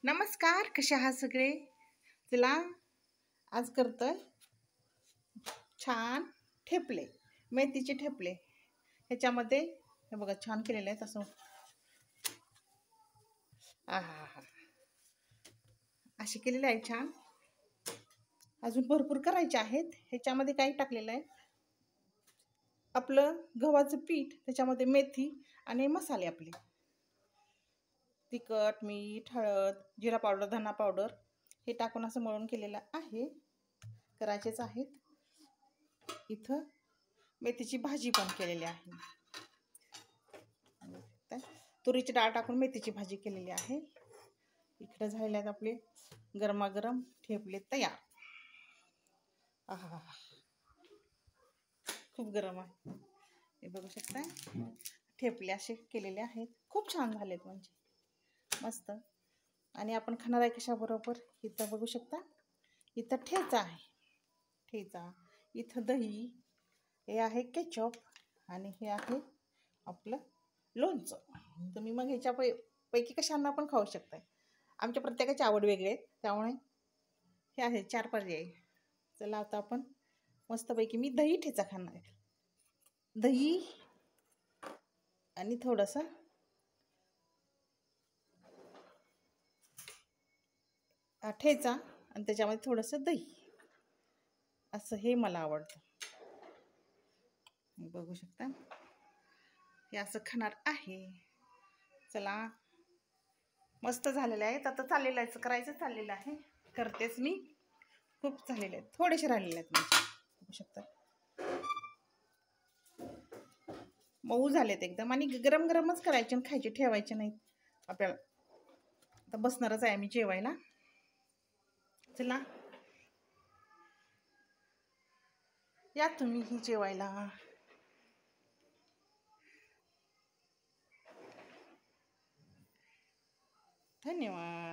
नमस्कार, कसे आहात सगळे? चला आज करतोय छान ठेपले, मेथीचे ठेपले. ह्याच्यामध्ये हे बघा छान केलेले आहेत असं. आहा, असे केलेले आहे छान. अजून भरपूर करायचे आहेत. ह्याच्यामध्ये काही टाकलेलं आहे, आपलं गव्हाचं पीठ, त्याच्यामध्ये मेथी आणि मसाले आपले तिखट, मीठ, हळद, जिरा पावडर, धना पावडर हे टाकून असं मळून केलेलं आहे. करायचेच आहेत. इथं मेथीची भाजी पण केलेली आहे. तुरीची डाळ टाकून मेथीची भाजी केलेली आहे. इकडे झालेले आहेत आपले गरमागरम ठेपले तयार. आहा, खूप गरम आहे. हे बघू शकता, ठेपले असे केलेले आहेत. खूप छान झालेत, म्हणजे मस्त. आणि आपण खाणार आहे कशाबरोबर? इथं बघू शकता, इथं ठेचा आहे, ठेचा. इथं दही, हे आहे केचप, आणि हे आहे आपलं लोणचं. तुम्ही मग ह्याच्या पैकी कशांना पण खाऊ शकताय. आमच्या प्रत्येकाची आवड वेगळी आहे, त्यामुळे हे आहे 4 पर्याय. चला आता आपण मस्तपैकी, मी दही ठेचा खाणार आहे. दही आणि थोडंसं ठेचा आणि त्याच्यामध्ये थोडंसं दही, असं हे मला आवडतं. बघू शकता, हे असं खाणार आहे. चला, मस्त झालेलं आहे. आता चाललेलं आहे, करायचं चाललेलं आहे. करतेच मी. खूप झालेले आहेत, थोडेसे राहिलेले आहेत म्हणजे. बघू शकता, मऊ झालेत एकदम. आणि गरम गरमच करायचे आणि खायचे, ठेवायचे नाहीत आपल्याला. आता बसणारच आहे मी जेवायला. चला या तुम्हीही जेवायला. धन्यवाद.